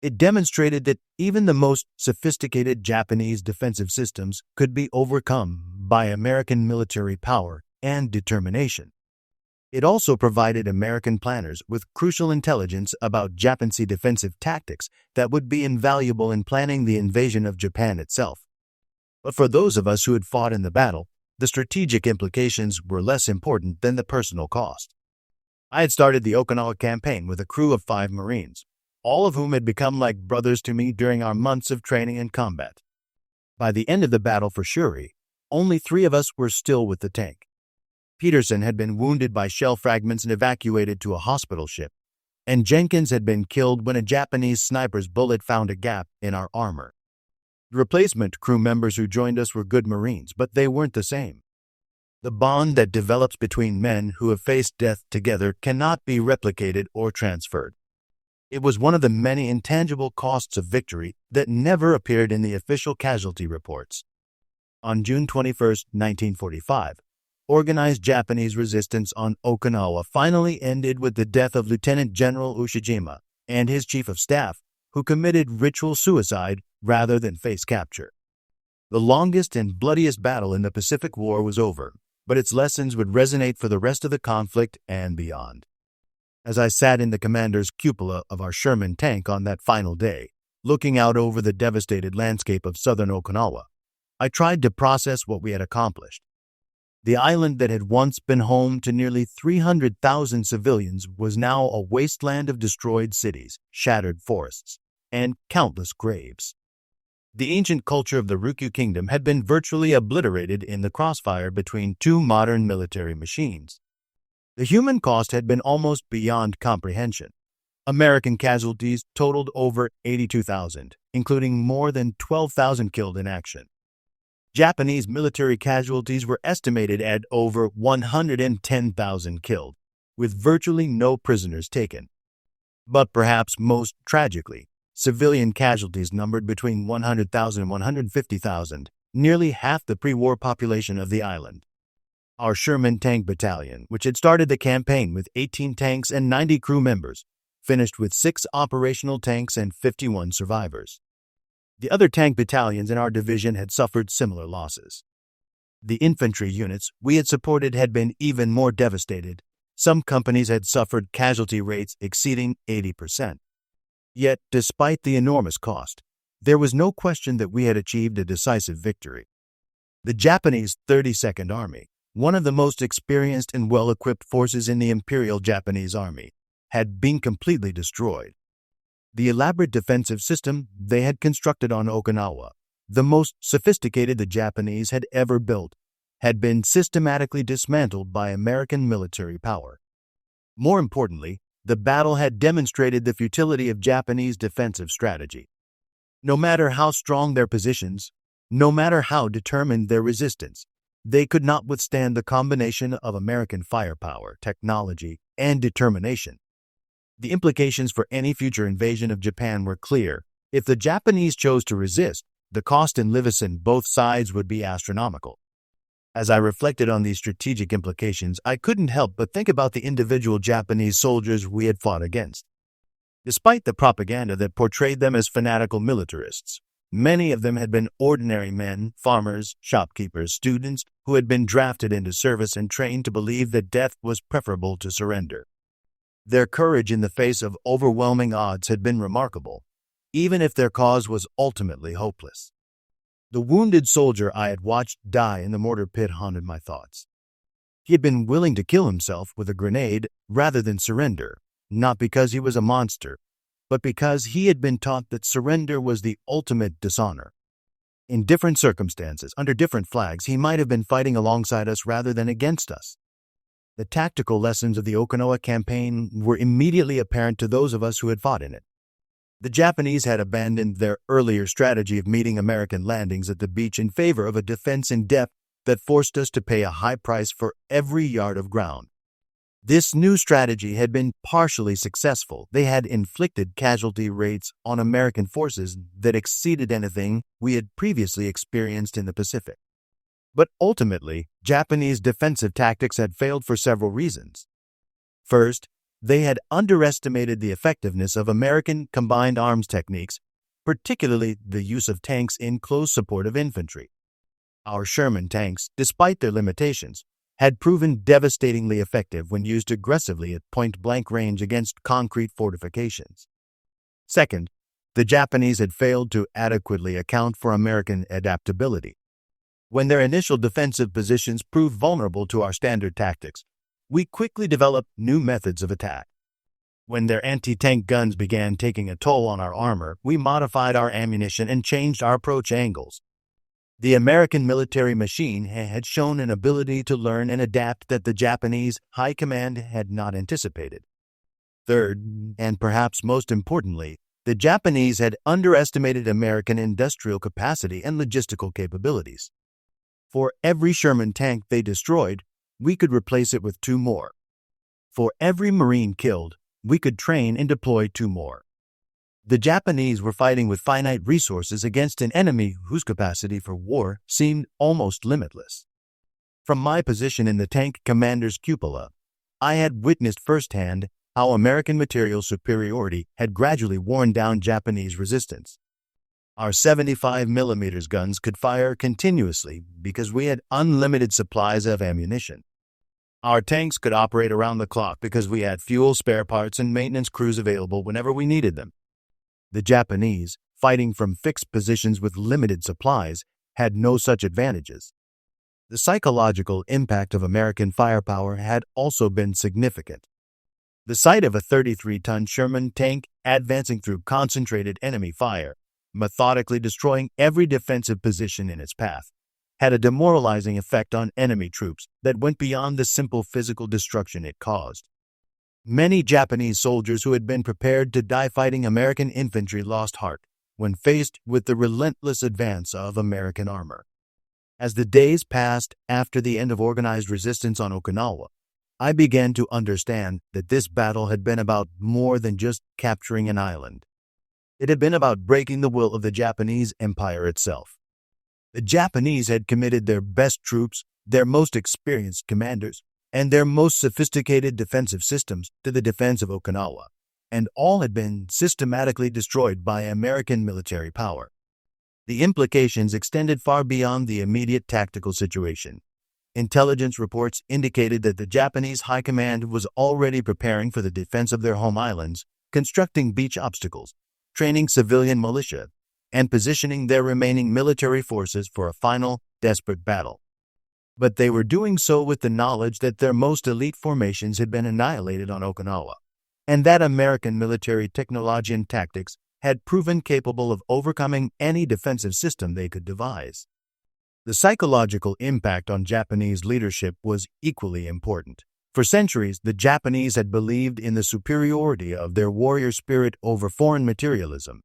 It demonstrated that even the most sophisticated Japanese defensive systems could be overcome by American military power and determination. It also provided American planners with crucial intelligence about Japanese defensive tactics that would be invaluable in planning the invasion of Japan itself. But for those of us who had fought in the battle, the strategic implications were less important than the personal cost. I had started the Okinawa campaign with a crew of 5 Marines, all of whom had become like brothers to me during our months of training and combat. By the end of the battle for Shuri, only 3 of us were still with the tank. Peterson had been wounded by shell fragments and evacuated to a hospital ship, and Jenkins had been killed when a Japanese sniper's bullet found a gap in our armor. The replacement crew members who joined us were good Marines, but they weren't the same. The bond that develops between men who have faced death together cannot be replicated or transferred. It was one of the many intangible costs of victory that never appeared in the official casualty reports. On June 21, 1945, organized Japanese resistance on Okinawa finally ended with the death of Lieutenant General Ushijima and his chief of staff, who committed ritual suicide rather than face capture. The longest and bloodiest battle in the Pacific War was over, but its lessons would resonate for the rest of the conflict and beyond. As I sat in the commander's cupola of our Sherman tank on that final day, looking out over the devastated landscape of southern Okinawa, I tried to process what we had accomplished. The island that had once been home to nearly 300,000 civilians was now a wasteland of destroyed cities, shattered forests, and countless graves. The ancient culture of the Ryukyu Kingdom had been virtually obliterated in the crossfire between 2 modern military machines. The human cost had been almost beyond comprehension. American casualties totaled over 82,000, including more than 12,000 killed in action. Japanese military casualties were estimated at over 110,000 killed, with virtually no prisoners taken. But perhaps most tragically, civilian casualties numbered between 100,000 and 150,000, nearly half the pre-war population of the island. Our Sherman Tank Battalion, which had started the campaign with 18 tanks and 90 crew members, finished with 6 operational tanks and 51 survivors. The other tank battalions in our division had suffered similar losses. The infantry units we had supported had been even more devastated. Some companies had suffered casualty rates exceeding 80%. Yet, despite the enormous cost, there was no question that we had achieved a decisive victory. The Japanese 32nd Army, one of the most experienced and well-equipped forces in the Imperial Japanese Army, had been completely destroyed. The elaborate defensive system they had constructed on Okinawa, the most sophisticated the Japanese had ever built, had been systematically dismantled by American military power. More importantly, the battle had demonstrated the futility of Japanese defensive strategy. No matter how strong their positions, no matter how determined their resistance, they could not withstand the combination of American firepower, technology, and determination. The implications for any future invasion of Japan were clear. If the Japanese chose to resist, the cost and lives on both sides would be astronomical. As I reflected on these strategic implications, I couldn't help but think about the individual Japanese soldiers we had fought against. Despite the propaganda that portrayed them as fanatical militarists, many of them had been ordinary men, farmers, shopkeepers, students who had been drafted into service and trained to believe that death was preferable to surrender. Their courage in the face of overwhelming odds had been remarkable, even if their cause was ultimately hopeless. The wounded soldier I had watched die in the mortar pit haunted my thoughts. He had been willing to kill himself with a grenade rather than surrender, not because he was a monster, but because he had been taught that surrender was the ultimate dishonor. In different circumstances, under different flags, he might have been fighting alongside us rather than against us. The tactical lessons of the Okinawa campaign were immediately apparent to those of us who had fought in it. The Japanese had abandoned their earlier strategy of meeting American landings at the beach in favor of a defense in depth that forced us to pay a high price for every yard of ground. This new strategy had been partially successful. They had inflicted casualty rates on American forces that exceeded anything we had previously experienced in the Pacific. But ultimately, Japanese defensive tactics had failed for several reasons. First, they had underestimated the effectiveness of American combined arms techniques, particularly the use of tanks in close support of infantry. Our Sherman tanks, despite their limitations, had proven devastatingly effective when used aggressively at point-blank range against concrete fortifications. Second, the Japanese had failed to adequately account for American adaptability. When their initial defensive positions proved vulnerable to our standard tactics, we quickly developed new methods of attack. When their anti-tank guns began taking a toll on our armor, we modified our ammunition and changed our approach angles. The American military machine had shown an ability to learn and adapt that the Japanese high command had not anticipated. Third, and perhaps most importantly, the Japanese had underestimated American industrial capacity and logistical capabilities. For every Sherman tank they destroyed, we could replace it with 2 more. For every Marine killed, we could train and deploy 2 more. The Japanese were fighting with finite resources against an enemy whose capacity for war seemed almost limitless. From my position in the tank commander's cupola, I had witnessed firsthand how American material superiority had gradually worn down Japanese resistance. Our 75mm guns could fire continuously because we had unlimited supplies of ammunition. Our tanks could operate around the clock because we had fuel, spare parts, and maintenance crews available whenever we needed them. The Japanese, fighting from fixed positions with limited supplies, had no such advantages. The psychological impact of American firepower had also been significant. The sight of a 33-ton Sherman tank advancing through concentrated enemy fire, methodically destroying every defensive position in its path, had a demoralizing effect on enemy troops that went beyond the simple physical destruction it caused. Many Japanese soldiers who had been prepared to die fighting American infantry lost heart when faced with the relentless advance of American armor. As the days passed after the end of organized resistance on Okinawa, I began to understand that this battle had been about more than just capturing an island. It had been about breaking the will of the Japanese Empire itself. The Japanese had committed their best troops, their most experienced commanders, and their most sophisticated defensive systems to the defense of Okinawa, and all had been systematically destroyed by American military power. The implications extended far beyond the immediate tactical situation. Intelligence reports indicated that the Japanese High Command was already preparing for the defense of their home islands, constructing beach obstacles, training civilian militia, and positioning their remaining military forces for a final, desperate battle. But they were doing so with the knowledge that their most elite formations had been annihilated on Okinawa, and that American military technology and tactics had proven capable of overcoming any defensive system they could devise. The psychological impact on Japanese leadership was equally important. For centuries, the Japanese had believed in the superiority of their warrior spirit over foreign materialism.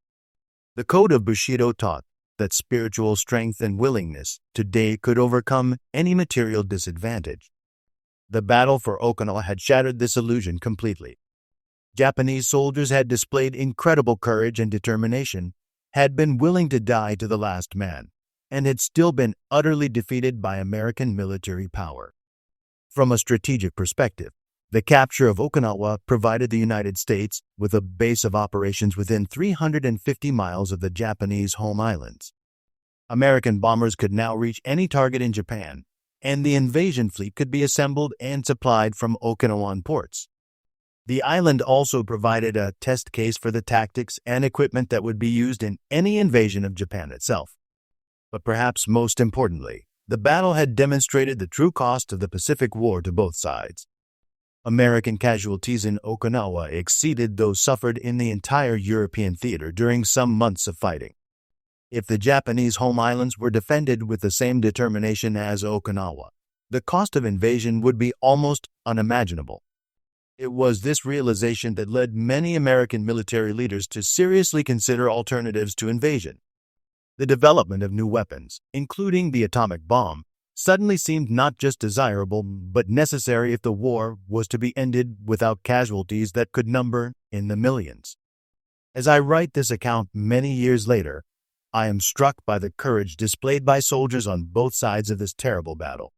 The Code of Bushido taught that spiritual strength and willingness today could overcome any material disadvantage. The battle for Okinawa had shattered this illusion completely. Japanese soldiers had displayed incredible courage and determination, had been willing to die to the last man, and had still been utterly defeated by American military power. From a strategic perspective, the capture of Okinawa provided the United States with a base of operations within 350 miles of the Japanese home islands. American bombers could now reach any target in Japan, and the invasion fleet could be assembled and supplied from Okinawan ports. The island also provided a test case for the tactics and equipment that would be used in any invasion of Japan itself. But perhaps most importantly, the battle had demonstrated the true cost of the Pacific War to both sides. American casualties in Okinawa exceeded those suffered in the entire European theater during some months of fighting. If the Japanese home islands were defended with the same determination as Okinawa, the cost of invasion would be almost unimaginable. It was this realization that led many American military leaders to seriously consider alternatives to invasion. The development of new weapons, including the atomic bomb, suddenly seemed not just desirable but necessary if the war was to be ended without casualties that could number in the millions. As I write this account many years later, I am struck by the courage displayed by soldiers on both sides of this terrible battle.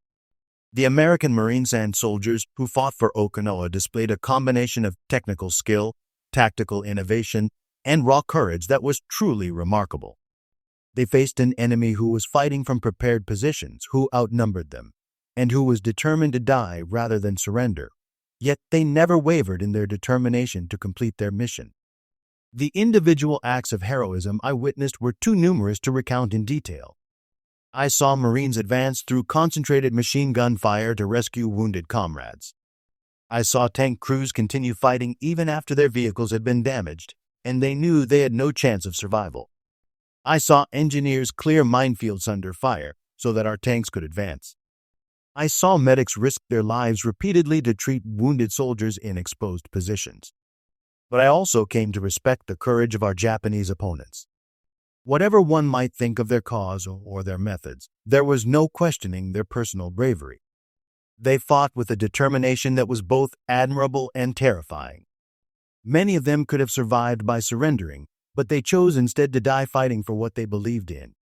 The American Marines and soldiers who fought for Okinawa displayed a combination of technical skill, tactical innovation, and raw courage that was truly remarkable. They faced an enemy who was fighting from prepared positions, who outnumbered them, and who was determined to die rather than surrender. Yet they never wavered in their determination to complete their mission. The individual acts of heroism I witnessed were too numerous to recount in detail. I saw Marines advance through concentrated machine gun fire to rescue wounded comrades. I saw tank crews continue fighting even after their vehicles had been damaged, and they knew they had no chance of survival. I saw engineers clear minefields under fire so that our tanks could advance. I saw medics risk their lives repeatedly to treat wounded soldiers in exposed positions. But I also came to respect the courage of our Japanese opponents. Whatever one might think of their cause or their methods, there was no questioning their personal bravery. They fought with a determination that was both admirable and terrifying. Many of them could have survived by surrendering, but they chose instead to die fighting for what they believed in.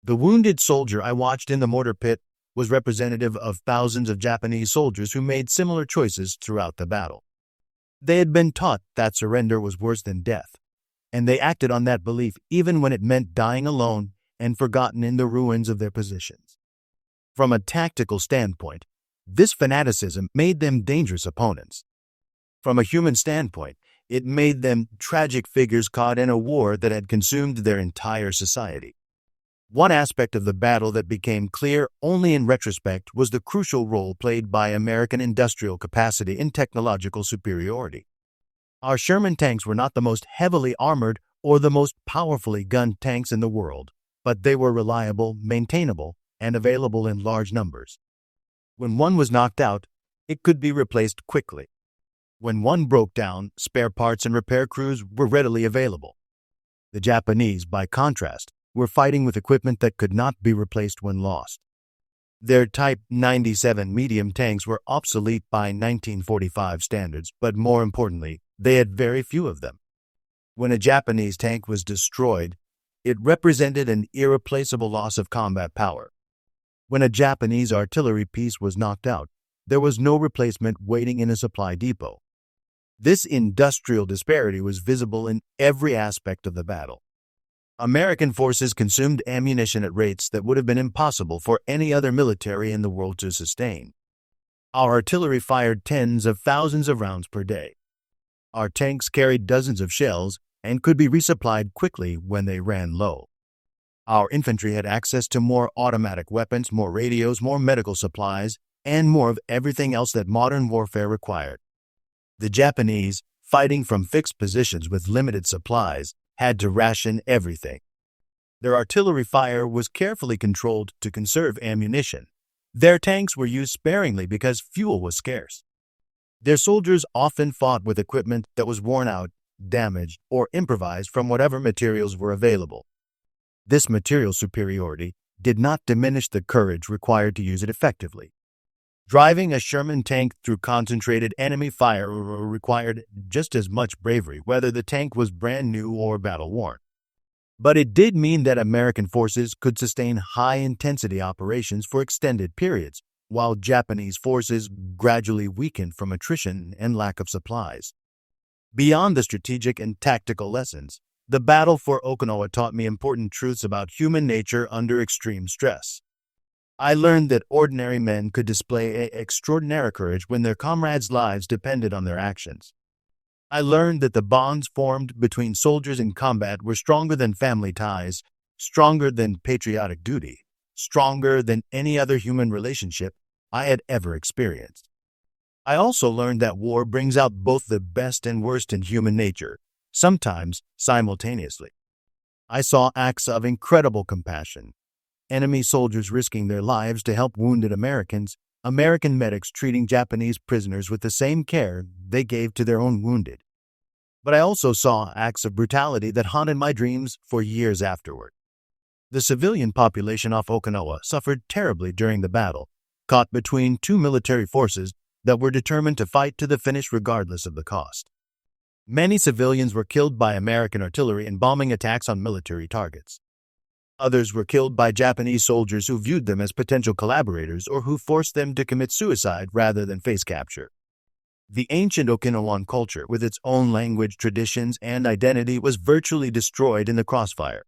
The wounded soldier I watched in the mortar pit was representative of thousands of Japanese soldiers who made similar choices throughout the battle. They had been taught that surrender was worse than death, and they acted on that belief even when it meant dying alone and forgotten in the ruins of their positions. From a tactical standpoint, this fanaticism made them dangerous opponents. From a human standpoint, it made them tragic figures caught in a war that had consumed their entire society. One aspect of the battle that became clear only in retrospect was the crucial role played by American industrial capacity and technological superiority. Our Sherman tanks were not the most heavily armored or the most powerfully gunned tanks in the world, but they were reliable, maintainable, and available in large numbers. When one was knocked out, it could be replaced quickly. When one broke down, spare parts and repair crews were readily available. The Japanese, by contrast, were fighting with equipment that could not be replaced when lost. Their Type 97 medium tanks were obsolete by 1945 standards, but more importantly, they had very few of them. When a Japanese tank was destroyed, it represented an irreplaceable loss of combat power. When a Japanese artillery piece was knocked out, there was no replacement waiting in a supply depot. This industrial disparity was visible in every aspect of the battle. American forces consumed ammunition at rates that would have been impossible for any other military in the world to sustain. Our artillery fired tens of thousands of rounds per day. Our tanks carried dozens of shells and could be resupplied quickly when they ran low. Our infantry had access to more automatic weapons, more radios, more medical supplies, and more of everything else that modern warfare required. The Japanese, fighting from fixed positions with limited supplies, had to ration everything. Their artillery fire was carefully controlled to conserve ammunition. Their tanks were used sparingly because fuel was scarce. Their soldiers often fought with equipment that was worn out, damaged, or improvised from whatever materials were available. This material superiority did not diminish the courage required to use it effectively. Driving a Sherman tank through concentrated enemy fire required just as much bravery, whether the tank was brand new or battle-worn. But it did mean that American forces could sustain high-intensity operations for extended periods, while Japanese forces gradually weakened from attrition and lack of supplies. Beyond the strategic and tactical lessons, the battle for Okinawa taught me important truths about human nature under extreme stress. I learned that ordinary men could display extraordinary courage when their comrades' lives depended on their actions. I learned that the bonds formed between soldiers in combat were stronger than family ties, stronger than patriotic duty, stronger than any other human relationship I had ever experienced. I also learned that war brings out both the best and worst in human nature, sometimes simultaneously. I saw acts of incredible compassion. Enemy soldiers risking their lives to help wounded Americans, American medics treating Japanese prisoners with the same care they gave to their own wounded. But I also saw acts of brutality that haunted my dreams for years afterward. The civilian population off Okinawa suffered terribly during the battle, caught between two military forces that were determined to fight to the finish regardless of the cost. Many civilians were killed by American artillery in bombing attacks on military targets. Others were killed by Japanese soldiers who viewed them as potential collaborators or who forced them to commit suicide rather than face capture. The ancient Okinawan culture, with its own language, traditions, and identity, was virtually destroyed in the crossfire.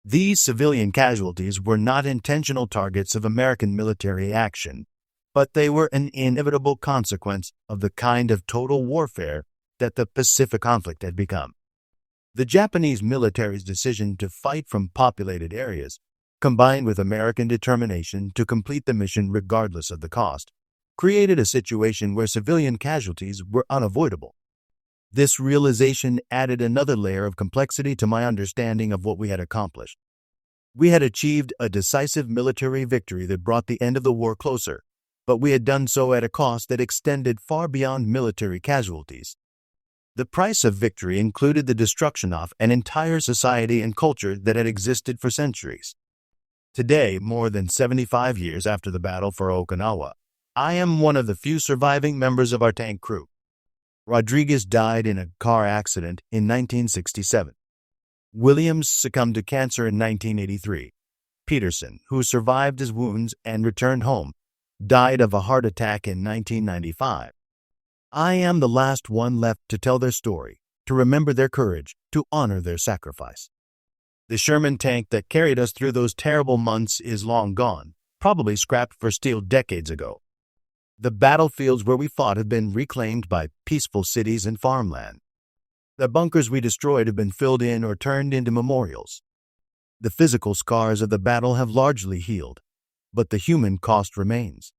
These civilian casualties were not intentional targets of American military action, but they were an inevitable consequence of the kind of total warfare that the Pacific conflict had become. The Japanese military's decision to fight from populated areas, combined with American determination to complete the mission regardless of the cost, created a situation where civilian casualties were unavoidable. This realization added another layer of complexity to my understanding of what we had accomplished. We had achieved a decisive military victory that brought the end of the war closer, but we had done so at a cost that extended far beyond military casualties. The price of victory included the destruction of an entire society and culture that had existed for centuries. Today, more than 75 years after the battle for Okinawa, I am one of the few surviving members of our tank crew. Rodriguez died in a car accident in 1967. Williams succumbed to cancer in 1983. Peterson, who survived his wounds and returned home, died of a heart attack in 1995. I am the last one left to tell their story, to remember their courage, to honor their sacrifice. The Sherman tank that carried us through those terrible months is long gone, probably scrapped for steel decades ago. The battlefields where we fought have been reclaimed by peaceful cities and farmland. The bunkers we destroyed have been filled in or turned into memorials. The physical scars of the battle have largely healed, but the human cost remains.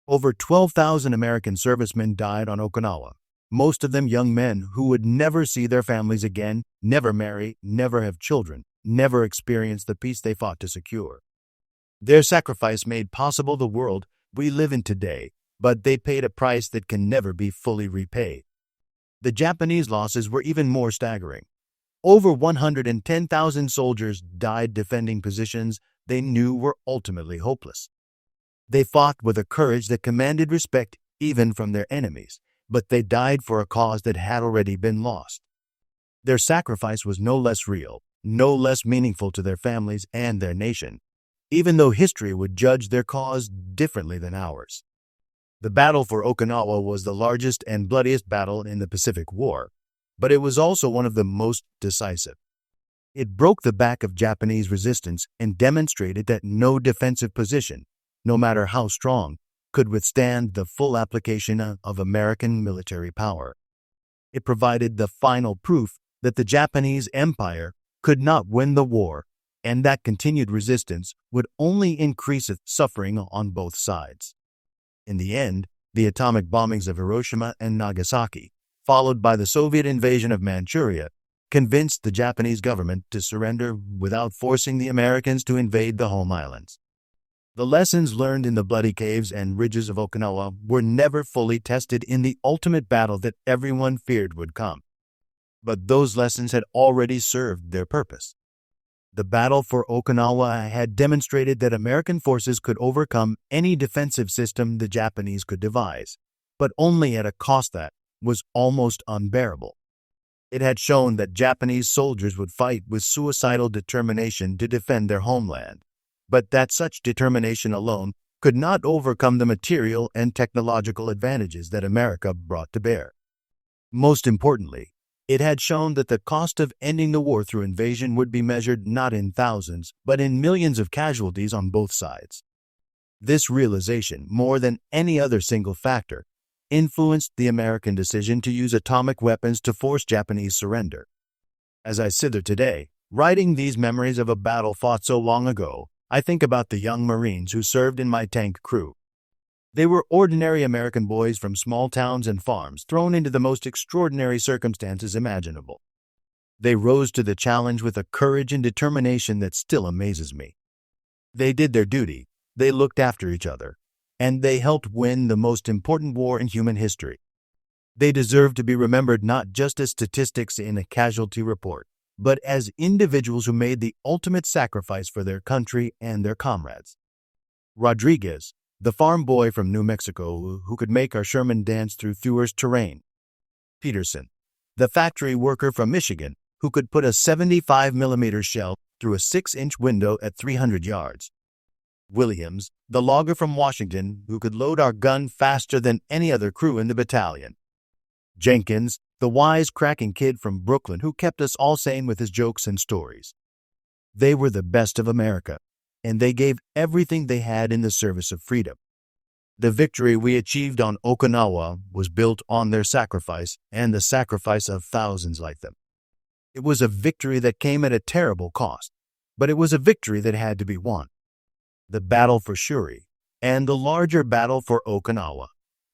Over 12,000 American servicemen died on Okinawa, most of them young men who would never see their families again, never marry, never have children, never experience the peace they fought to secure. Their sacrifice made possible the world we live in today, but they paid a price that can never be fully repaid. The Japanese losses were even more staggering. Over 110,000 soldiers died defending positions they knew were ultimately hopeless. They fought with a courage that commanded respect even from their enemies, but they died for a cause that had already been lost. Their sacrifice was no less real, no less meaningful to their families and their nation, even though history would judge their cause differently than ours. The battle for Okinawa was the largest and bloodiest battle in the Pacific War, but it was also one of the most decisive. It broke the back of Japanese resistance and demonstrated that no defensive position, no matter how strong, could withstand the full application of American military power. It provided the final proof that the Japanese Empire could not win the war, and that continued resistance would only increase its suffering on both sides. In the end, the atomic bombings of Hiroshima and Nagasaki, followed by the Soviet invasion of Manchuria, convinced the Japanese government to surrender without forcing the Americans to invade the home islands. The lessons learned in the bloody caves and ridges of Okinawa were never fully tested in the ultimate battle that everyone feared would come. But those lessons had already served their purpose. The battle for Okinawa had demonstrated that American forces could overcome any defensive system the Japanese could devise, but only at a cost that was almost unbearable. It had shown that Japanese soldiers would fight with suicidal determination to defend their homeland, but that such determination alone could not overcome the material and technological advantages that America brought to bear. Most importantly, it had shown that the cost of ending the war through invasion would be measured not in thousands, but in millions of casualties on both sides. This realization, more than any other single factor, influenced the American decision to use atomic weapons to force Japanese surrender. As I sit there today, writing these memories of a battle fought so long ago, I think about the young Marines who served in my tank crew. They were ordinary American boys from small towns and farms thrown into the most extraordinary circumstances imaginable. They rose to the challenge with a courage and determination that still amazes me. They did their duty, they looked after each other, and they helped win the most important war in human history. They deserve to be remembered not just as statistics in a casualty report, but as individuals who made the ultimate sacrifice for their country and their comrades. Rodriguez, the farm boy from New Mexico who could make our Sherman dance through Thewers terrain. Peterson, the factory worker from Michigan who could put a 75mm shell through a 6-inch window at 300 yards. Williams, the logger from Washington who could load our gun faster than any other crew in the battalion. Jenkins, the wise-cracking kid from Brooklyn who kept us all sane with his jokes and stories. They were the best of America, and they gave everything they had in the service of freedom. The victory we achieved on Okinawa was built on their sacrifice and the sacrifice of thousands like them. It was a victory that came at a terrible cost, but it was a victory that had to be won. The battle for Shuri and the larger battle for Okinawa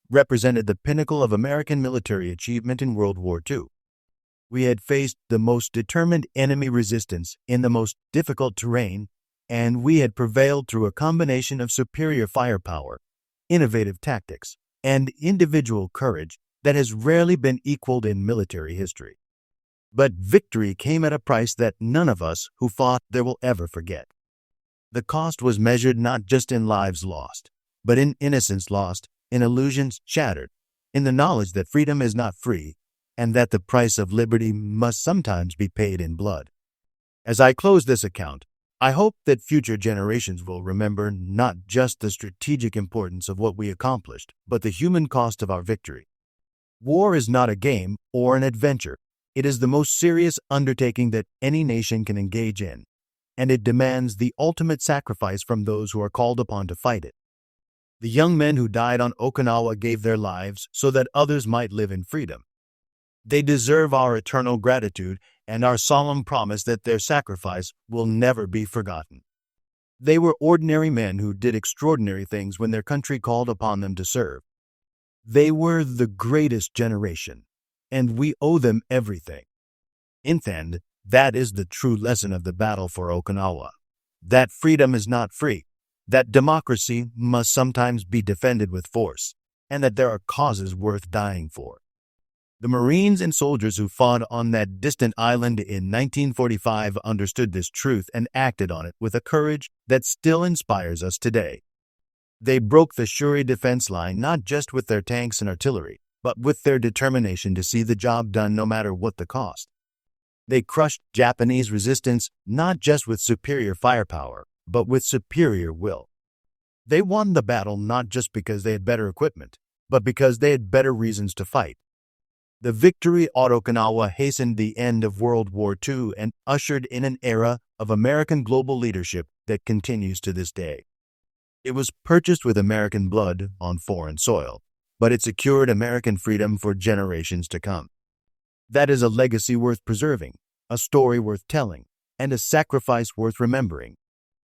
represented the pinnacle of American military achievement in World War II. We had faced the most determined enemy resistance in the most difficult terrain, and we had prevailed through a combination of superior firepower, innovative tactics, and individual courage that has rarely been equaled in military history. But victory came at a price that none of us who fought there will ever forget. The cost was measured not just in lives lost, but in innocence lost, in illusions shattered, in the knowledge that freedom is not free, and that the price of liberty must sometimes be paid in blood. As I close this account, I hope that future generations will remember not just the strategic importance of what we accomplished, but the human cost of our victory. War is not a game or an adventure. It is the most serious undertaking that any nation can engage in, and it demands the ultimate sacrifice from those who are called upon to fight it. The young men who died on Okinawa gave their lives so that others might live in freedom. They deserve our eternal gratitude and our solemn promise that their sacrifice will never be forgotten. They were ordinary men who did extraordinary things when their country called upon them to serve. They were the greatest generation, and we owe them everything. In the end, that is the true lesson of the battle for Okinawa. That freedom is not free, that democracy must sometimes be defended with force, and that there are causes worth dying for. The Marines and soldiers who fought on that distant island in 1945 understood this truth and acted on it with a courage that still inspires us today. They broke the Shuri Defense Line not just with their tanks and artillery, but with their determination to see the job done no matter what the cost. They crushed Japanese resistance not just with superior firepower, but with superior will. They won the battle not just because they had better equipment, but because they had better reasons to fight. The victory at Okinawa hastened the end of World War II and ushered in an era of American global leadership that continues to this day. It was purchased with American blood on foreign soil, but it secured American freedom for generations to come. That is a legacy worth preserving, a story worth telling, and a sacrifice worth remembering.